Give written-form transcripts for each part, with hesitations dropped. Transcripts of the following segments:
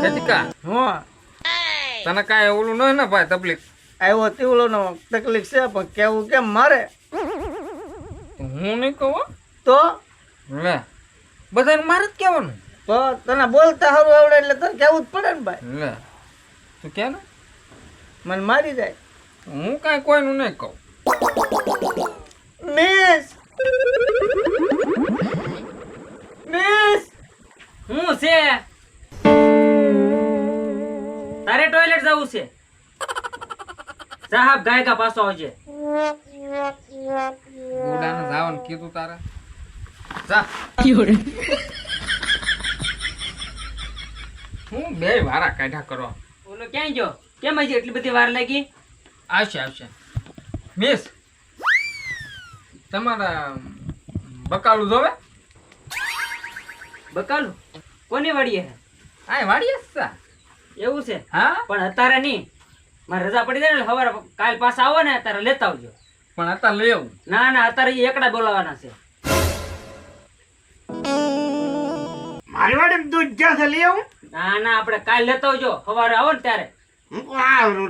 જતિકા હું તને કાંઈ ઓલું ન ને ભાઈ તકલીફ આવ્યો તેવલો નો તકલીફ છે પણ કેવું કેમ મારે હું નહીં કહું તો લે બધાને મારે જ કહેવાનું તો તને બોલતા સારું આવડે એટલે તને કેવું જ પડે ને ભાઈ લે તું કે ને મને મારી જાય હું કાંઈ કોઈનું નહીં કહું મિસ મિસ હું છે તારે ટોયલેટ જવું છે સાહેબ ગાયકા પાછો આવજે ગોડાને જવાનું કીધું તારે જા હું બે વારા કાઢ્યા કરવા ઓલો ક્યાંય ગયો કેમ હજી એટલી બધી વાર લાગી આવશે આવશે મિસ તમારા બકાલું જોવે બકાલું કોની વાડીએ હે આ વાડીએ જ છે એવું છે હા પણ અત્યારે નહીં મારે રજા પડી જાય ને સવારે કાલ પાછા આવો ને ત્યારે લેતા આવજો પણ અત્યારે લઈ આવું ના ના અત્યારે ઈ એકડા બોલાવાના છે મારી વાડે દૂધ ક્યાં છે લઈ આવું ના ના આપણે કાલ લેતા આવજો સવારે આવો ને ત્યારે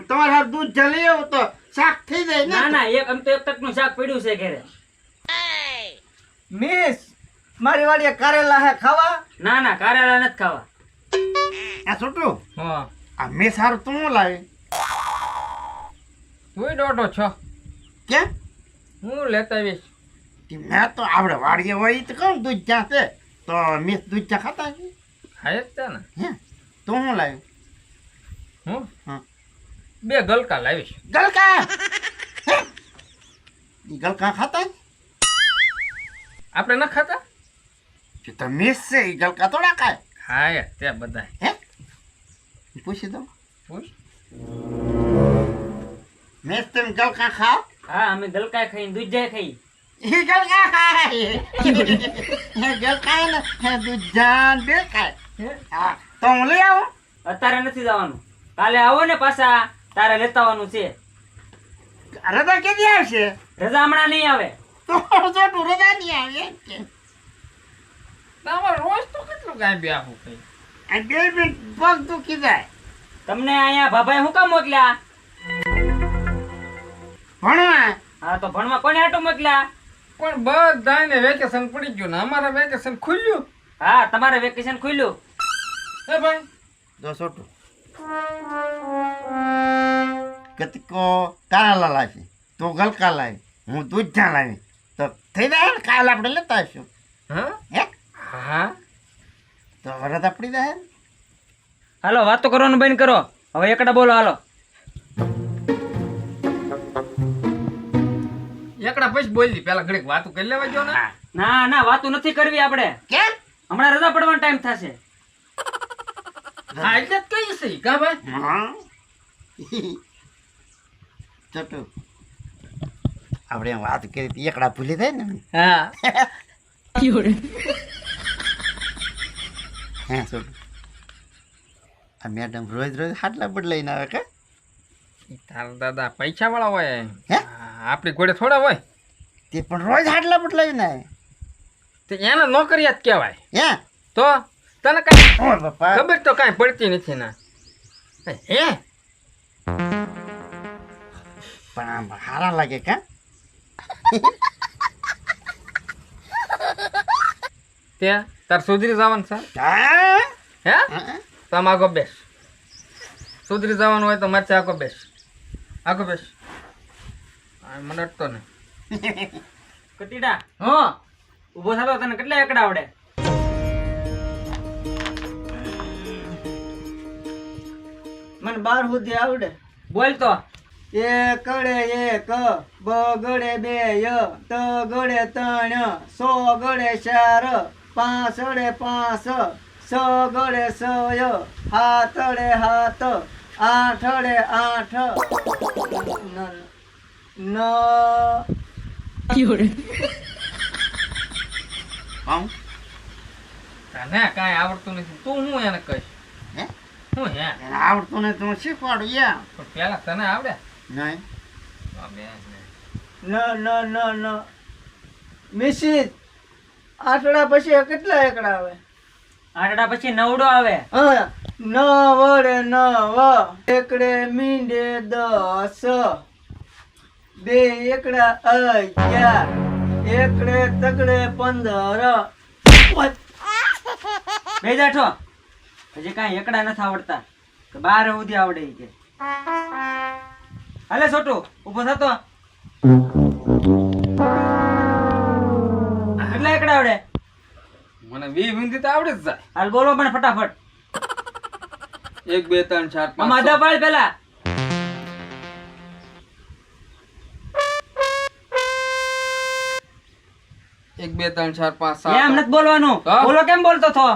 તમારે હાથ દૂધ છે લઈ આવું તો શાક થઈ જાય ને ના ના એક આમ તો એક તકનું શાક પડ્યું છે ઘરે મિસ મારી વાડીએ કારેલા હે ખાવા ના ના કારેલા નથી ખાવા આ છોટું હા આ મેં સારું તું લાવી તું દોઢો છો કેમ હું લેતા આવીશ મેં તો આપણે વાડીએ હોય તો કોણ દૂધ ક્યાં છે તો મિસ દૂધ ચા ખાતા છે ખાય જ છે ને હે તું શું લાવ્યું હું હા બે ગલકા લાવીશ ગલકા હે? ઈ ગલકા ખાતા છે? આપણે ન ખાતા કે તો મિસ છે ઈ ગલકા થોડા ખાય ખાય તે બધા હે ઈ પૂછી દો પૂછ મિસ તમે ગલકા ખાઓ હા અમે ગલકાય ખાઈ દૂધ જાય ખાઈ ઈ ગલકા ખાય હે ગલકા ને હે દૂધ જાન બે ખાય હા તો હું લઈ આવું અત્યારે નથી જવાનું કાલે આવો ને પાછા તારે લેતા આવવાનું છે રજા કેદી આવશે રજા હમણાં નહીં આવે તો છોટું રજા નહીં આવે એમ કે તમારે રોજ તો કેટલું કાંઈ બે આપું કઈ આ બે મિનિટ પગ દુખી જાય તમને અહીંયા ભાભાએ શું કામ મોકલ્યા ભણવા હા તો ભણવા કોને હાટું મોકલ્યા પણ બધાને વેકેશન પડી ગયું ને અમારે વેકેશન ખુલ્યું હા તમારે વેકેશન ખુલ્યું હે ભાઈ દો છોટું કતિકો કારેલા લાવી તો ગલકા લાવી હું દૂધ જ્યાં લાવી તો થઈ જાય ને કાલ આપણે લેતા આવીશું હા હે હા તો રજા પડી જાય ને હાલો વાતો કરવાનું બંધ કરો હવે એકડા બોલો હાલો એકડા પછી બોલી પેલા ઘડીક વાતું કરી લેવા જો ને ના ના વાતો નથી કરવી આપણે કેમ હમણાં રજા પડવાનો ટાઈમ થશે હા એટલે જ કઈ છે કા ભાઈ હા છોટું આપણે એમ વાત કરી હતી એકડા ભૂલી થાય ને હા હે છોટું આ મેડમ રોજ રોજ હાટલા બદલાઈને આવે કે તારા દાદા પૈસા વાળા હોય હે આપણી ઘોડે થોડા હોય તે પણ રોજ હાટલા બદલાવીને આવે તો એને નોકરિયાત કહેવાય હે તો તને કાંઈ ઓ બાપા ખબર તો કાંઈ પડતી નથી ના હે પણ આમ હારા લાગે કા તે તાર સુધરી જવાનું છે હા હે તમે આગો બેસ સુધરી જવાનું હોય તો મરચે આગો બેસ મને અટતો ને કતીડા હા ઉભો થતો તને કેટલા એકડા આવડે મને 12 સુધી આવડે બોલ તો એકડે એક બગડે બે તગડે ત્રણ સોગડે ચાર પાંચડે પાંચ સગડે સય હાથડે હાથ આઠડે આઠ ન તને કાંઈ આવડતું નથી તું હું એને કહીશ હે હું હે આવડતું ને તું શીખવાડું યા પણ પેલા તને આવડે નહીં બે ન મિસિસ આઠડા પછી કેટલા એકડા આવે આઠડા પછી નવડો આવે હા નવ રે નવ, એકડે મીંડે 10, બે એકડા 11, એકડે તકડે 15. બે જાઠો હજી કાંઈ એકડા નથી આવડતા કે 12 સુધી આવડે ઈ કે હાલે છોટું ઊભો થતો કેટલા એકડા આવડે મને 20 હિન્દી તો આવડે જ જાય. હાલ બોલો પણ ફટાફટ 1 2 3 4 5 આમાં આધા પાડ પેલા 1 2 3 4 5 7 એમ નથી બોલવાનું હા? બોલો કેમ બોલતો થો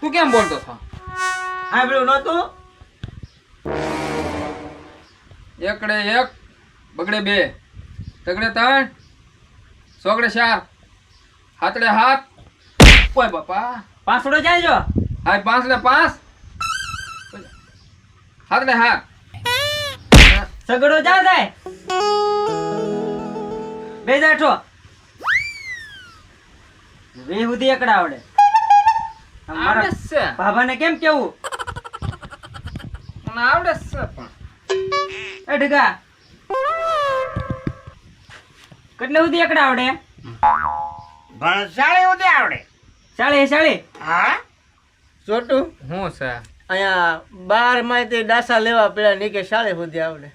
તું કેમ બોલતો છો? સાંભળ્યું નહોતું? એકડે 1 બગડે 2 તગડે 3 સોગડે 4 હાથડે 7 ઓય બાપા પાંસડો જાય જો હાય 5 ને 5 હાથડે 7 સગડો જા જાય બે જાઠો બે સુધી એકડા આવડે આમ મારા આવડે છે ભાભાને કેમ કેવું મને આવડે છે પણ એ ઢગા કેટલે સુધી એકડા આવડે ભણસાળી સુધી આવડે. શાળી હા છોટું હું છે અહીંયા 12 માંથી ડાસા લેવા પેલા નીકે શાળે સુધી આવડે.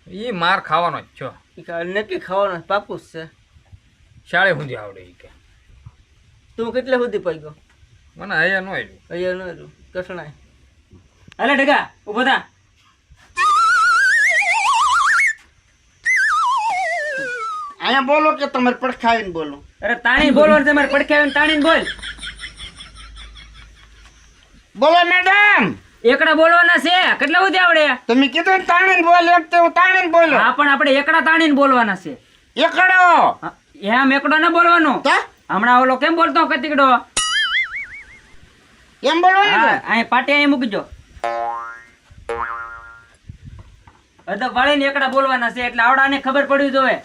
ઈ માર ખાવાનો જ છો ઈ નક્કી ખાવાનું પાકું જ છે. શાળે સુધી આવડે ઈ કે તું કેટલે સુધી પગ્યો? મને હૈયા નો આવ્યું અહીંયા ન રહ્યું કસણાય. અલે ઢગા ઉભો થા અહીંયા બોલો કે તમારે પડખાવીને બોલો. અરે તાણી બોલવાનું છે મારે પડખે આવીને તાણીને બોલ બોલો મેડમ. એકડા બોલવાના છે કેટલા સુધી આવડે તમે કીધું ને તાણીને બોલ એમ તે હું તાણીને બોલો. હા પણ આપણે એકડા તાણીને બોલવાના છે એકડો હા, એમ એકડો ના બોલવાનું તો હમણાં ઓલો કેમ બોલતો કતીકડો એમ બોલવાનું હા છે. અહીં પાટી અહીં મૂકજો અદબ વાળીને એકડા બોલવાના છે એટલે આવડાને ખબર પડવી જોઈએ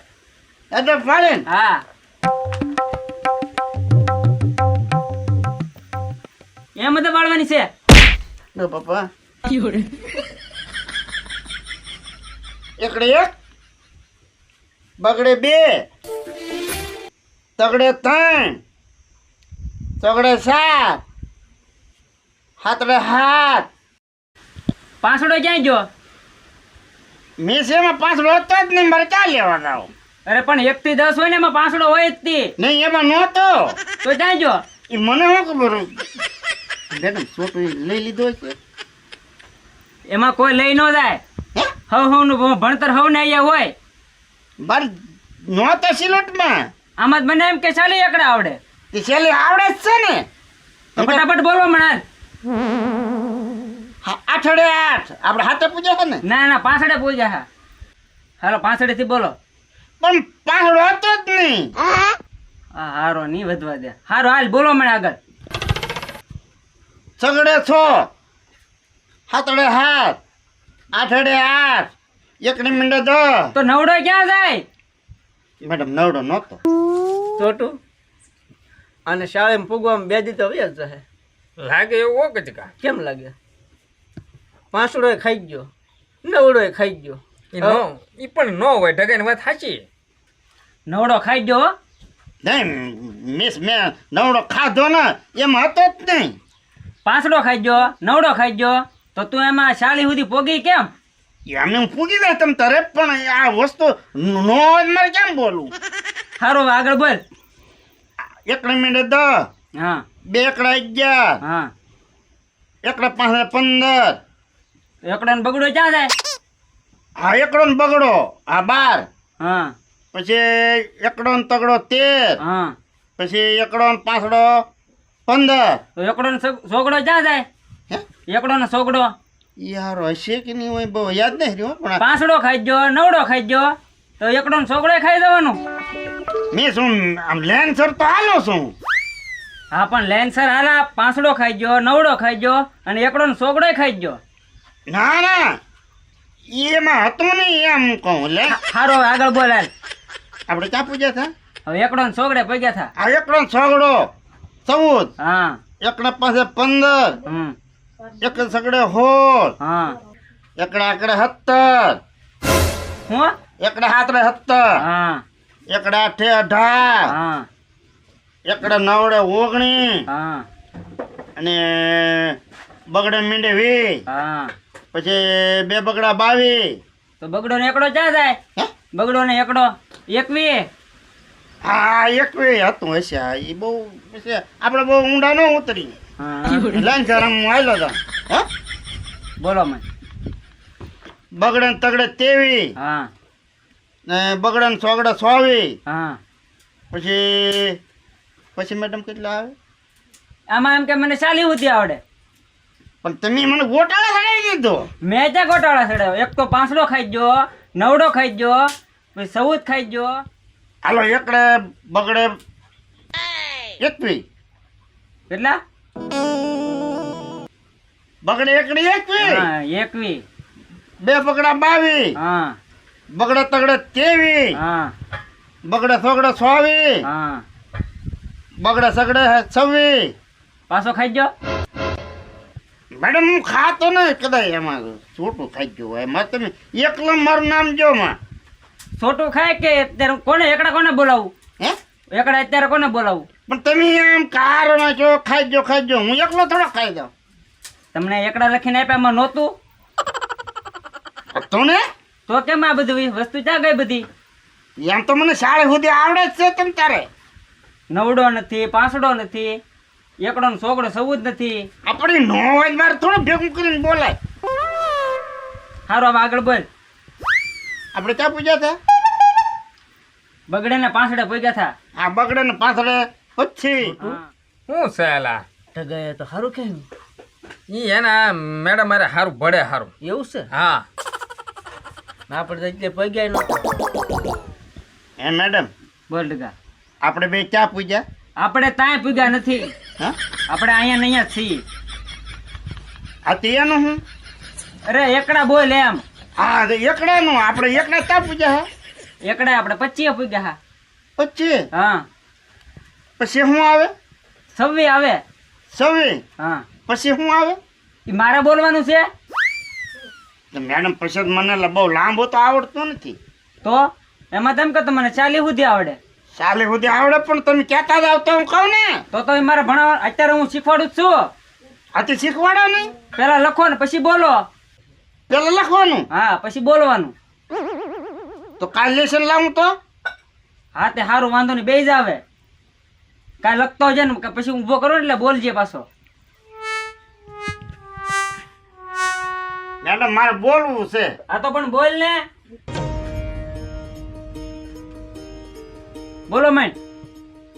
અદબ વાળીને હા એમ અદબ વાળવાની છે નો પપ્પા એકડે 1 બગડે 2 તગડે 3 ચોગડે 7 હાથડે 7. પાંસડો ક્યાંય જો મેં શેમાં 5 રોતો જ નહીં, મારે ક્યાં લેવા જાવ? અરે પણ 1 થી 10 હોય ને એમાં પાંસડો હોય જ તે નહીં એમાં નહોતો. તો ક્યાંય જો એ મને શું ખબર હોય? મેડમ છોટું લઈ લીધો છે. એમાં કોઈ લઈ ન જાય હે? હવ નું ભણતર હવ ને અહીંયા હોય બાર નહોતો સિલોટમાં. આમાં જ મને એમ કે ચાલી એકડા આવડે તે છેલ્લે આવડે જ છે ને. તો ફટાફટ બોલો મણાલ 8 અડે 8 આપણે હાથે પૂજા છે ને. ના ના પાંસડે પૂજા હા હાલો પાંસડે થી બોલો પણ 5 રોતો જ નહીં. હા હારો નહીં વધવા દે હારો હાલ બોલો મને આગળ સગડે 6 હાથડે 7 આઠડે 8 એકની મિંડે 10. તો નવડો ક્યાં જાય મેડમ નવડો નહોતો. છોટું અને શાળેમાં પૂગવામાં 2 દી તો વ્યાજ જશે. લાગે એવું હો કચકા કેમ લાગે? પાંસડો ખાઈ ગયો, નવડો ખાઈ ગયો. ઈ નો ઈ પણ નો હોય ઢગાની વાત સાચી નવડો ખાઈ ગયો હો. નહીં મિસ મેં નવડો ખાધો ને એમ હતો જ નહીં. પાંસડો ખાઈ ગયો નવડો ખાઈ ગયો તો તું એમાં શાળી સુધી પોગી કેમ એમને હું પૂછી દે તમ તારે, પણ આ વસ્તુ નો હોય તો મારે કેમ બોલવું? હારો હવે આગળ બોલ એકની મિંડે 10 હા 2 એકડા 11 હા એકડા 5 15 એકડા ને બગડો ક્યાં જાય આ એકડો ને બગડો આ 12 હા પછી એકડો ને તગડો 13 હા પછી એકડો ને પાંસડો 15. તો એકડો ને સોગડો ક્યાં જાય હે એકડો ને સોગડો યાર હશે કે નહીં હોય બહુ યાદ નહીં રહ્યો પણ પાંસડો ખાઈ ગયો નવડો ખાઈ ગયો તો એકડો ને સોગડો ખાઈ દેવાનું મેં શું આમ લેન્સર તો હાલો છું. હા પણ લેન્સર હાલા પાંસડો ખાઈ ગયો નવડો ખાઈ ગયો અને એકડો ને સોગડો ખાઈ ગયો ના ના એમાં હતું નહીં એમ કહું. લે હારો હવે આગળ બોલ હાલ આપણે ક્યાં પૂજ્યા હતા? હવે એકડો ને સોગડે પગ્યા થા આ એકડો ને છગડો 14, હા એકડા પાસે 15, હમ એક સગડે 16, હા એકડા એકડે 17, હું એકડા હાથડે 17, હા એકડા 8 18, હા એકડા 9 19, હા અને બગડે મીંડે 20, હા પછી બે બગડા 22. તો બગડો ને એકડો ક્યાં જાય હે? બગડો ને એકડો 21. હા 21 હતું હશે. હા, એ બહુ પછી આપણે બહુ ઊંડા ન ઉતરી. હા લાઈન સર હું આવેલો હતો. હે? બોલો મને. બગડે ને તગડે 23, હા ને બગડે ને સોગડે 24, હા પછી પછી મેડમ કેટલા આવે? આમાં એમ કે મને ચાલી સુધી આવડે. પણ તમે મને ગોટાળા લગાવી દીધો. મેં ક્યાં ગોટાળા ચડાવ્યો? એક તો 5 ખાઈ ગયો, 9 ખાઈ ગયો, પછી 14 ખાઈ ગયો. હાલો એકડે બગડે 21, કેટલા? બગડે એકડે 21, હા 21. બે બગડા 22, હા બગડે તગડે 23, હા બગડે સોગડે 24, હા બગડે સગડે 26. પાછો ખાઈ ગયો. મેડમ હું ખાતો ને કદાચ એમાં છોટું ખાઈ ગયું હોય એમાં તમે એકલો મારું નામ જો માં. છોટું ખાય કે અત્યારે કોને એકડા કોને બોલાવું? હે એકડા અત્યારે કોને બોલાવું? પણ તમે એમ કારો નાખો ખાઈ ગયો હું એકલો થોડો ખાઈ દઉં. તમને એકડા લખીને આપ્યા એમાં નહોતું તો ને તો કેમ આ બધી વસ્તુ ક્યાં ગઈ બધી? એમ તો મને શાળે સુધી આવડે જ છે તમ તારે. 9 નથી, 5 નથી, એકડો ને સોગડો 14 નથી. આપણી નો હોય મારે થોડું ભેગું કરીને બોલાય. હારો હવે આગળ બોલ. આપણે ક્યાં પૂછ્યા હતા? બગડે ને 5 ભેગા થા. આ બગડે ને પાછળ પછી હા. શું છે એલા? ઠગાય તો સારું કેમ ઈ એના મેડમ મારે સારું ભળે સારું. એવું છે હા ના પડે એટલે પગ્યા નો એ મેડમ બોલ ડગા. આપણે બે ક્યાં પૂછ્યા? આપણે તાંય પૂગ્યા નથી. હા આપણે અહીંયા ને અહીંયા જ છીએ. આ તેનું હું અરે એકડા બોલ એમ. હા એકડાનું આપણે એકડા ક્યાં પૂછ્યા? એકડા આપણે 25 પૂગ્યા હા. પછી હા પછી શું આવે? 26 આવે. 26 હા પછી શું આવે? ઈ મારે બોલવાનું છે તો મેડમ પછી મને બહુ લાંબો તો આવડતું નથી. તો એમાં તેમ કે મને 40 સુધી આવડે. ચાલે સુધી આવડે પણ તમે કહેતા જાવ તો હું કહું ને. તો ઈ મારે ભણાવવા અત્યારે હું શીખવાડું જ છું. આથી શીખવાડો નહીં. પેલા લખો ને પછી બોલો. પેલા લખવાનું હા પછી બોલવાનું. તો કાલ લેશન લાવું તો હા તે સારું વાંધો નહીં બેસી જાવે. કાંઈ લખતો છે ને કે પછી ઊભો કરો ને એટલે બોલજે પાછો. મેડમ મારે બોલવું છે. આ તો પણ બોલ ને. બોલો મેં.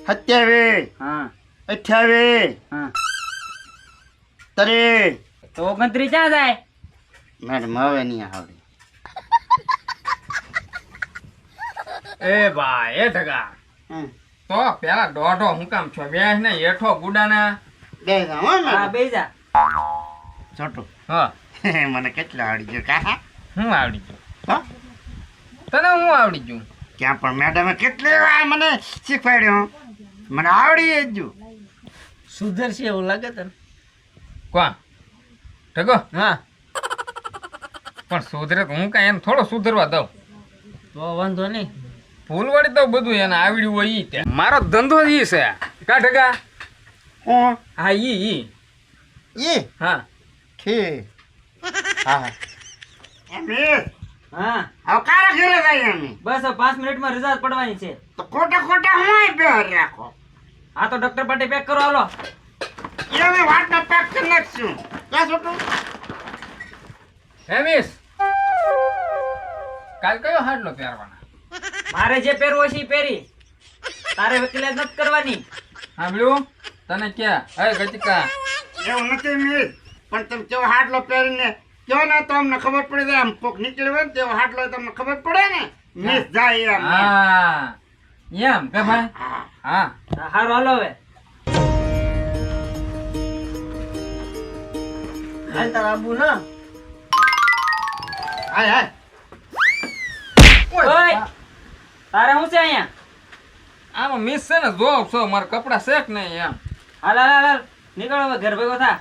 27 હા 28 હા 30. તો 29 ક્યાં જાય? મેડમ હવે નહીં આવડે. એ ભાઈ એ ઢગા હમ. તો પેલા દોઢો હું કામ છો બેસ ને હેઠો ગુડાના. બે જાઓ હો હા મેડમ. બેસી જા. છોટું હા મને કેટલું આવડી ગયું કા? હું આવડી ગયું? હા? તને હું આવડી ગયું? ક્યાં પણ મેડમે કેટલી વાર મને શીખવાડ્યું. મને આવડી જ ગયું. સુધરશે એવું લાગે તને કોણ ઢગો? હા પણ સુધરે તો હું કાંઈ એને થોડો સુધરવા દઉં. તો વાંધો નહીં ફૂલવાડી તો બધું એને આવડ્યું હોય ઈ તે. મારો ધંધો જ ઈ છે કા ઢગા? હું હા ઈ એ હા ઠીક. હા હા એમ એ હા હવે કારા ઘરે જાય અમે બસ હવે 5 મિનિટમાં રજા પડવાની છે. તો ખોટા ખોટા હું બેહર રાખો. હા તો ડોક્ટર પાટી પેક કરો હાલો. એને વાટને પેક કરી નાખશું. ક્યાં છોટું? હે મિસ કાલ કયો હાડલો પહેરવાના? મારે જે પહેરવો છે એ પહેરી. તારે વકીલાત નથી કરવાની. સાંભળ્યું? તને ક્યાં હે ગતિકા? એવું નથી મિસ પણ તમે કેવો હાડલો પહેરીને કયો ને તો અમને ખબર પડી જાય. આમ કોક નીકળ્યો હોય ને તેવો હાડલો હોય તમને ખબર પડે ને. મિસ જાય એમ. હા એમ કે ભાઈ? હા. હા હારું હાલો હવે. હાલ તાર આબુ ના હાય હાય. ઓય તારે શું છે અહીંયા? આમાં મિસ છે ને જો છો મારા કપડા શેક નહીં એમ. હાલ હાલ હાલ હાલ. નીકળો હવે ઘર ભેગો થા.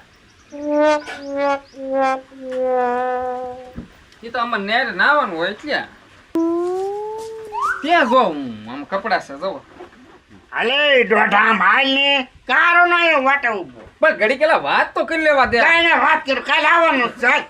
એ તો આમાં નેર નાવાનું હોય એટલે ત્યાં જો હું આમ કપડા છે જો હાલે દોઢામ હાલ ને કારો ના એ વાટે ઉભો પણ ઘડી કેલા વાત તો કરી લેવા દે કાંઈ ને વાત કરું કાલે આવવાનું છે ચાલ.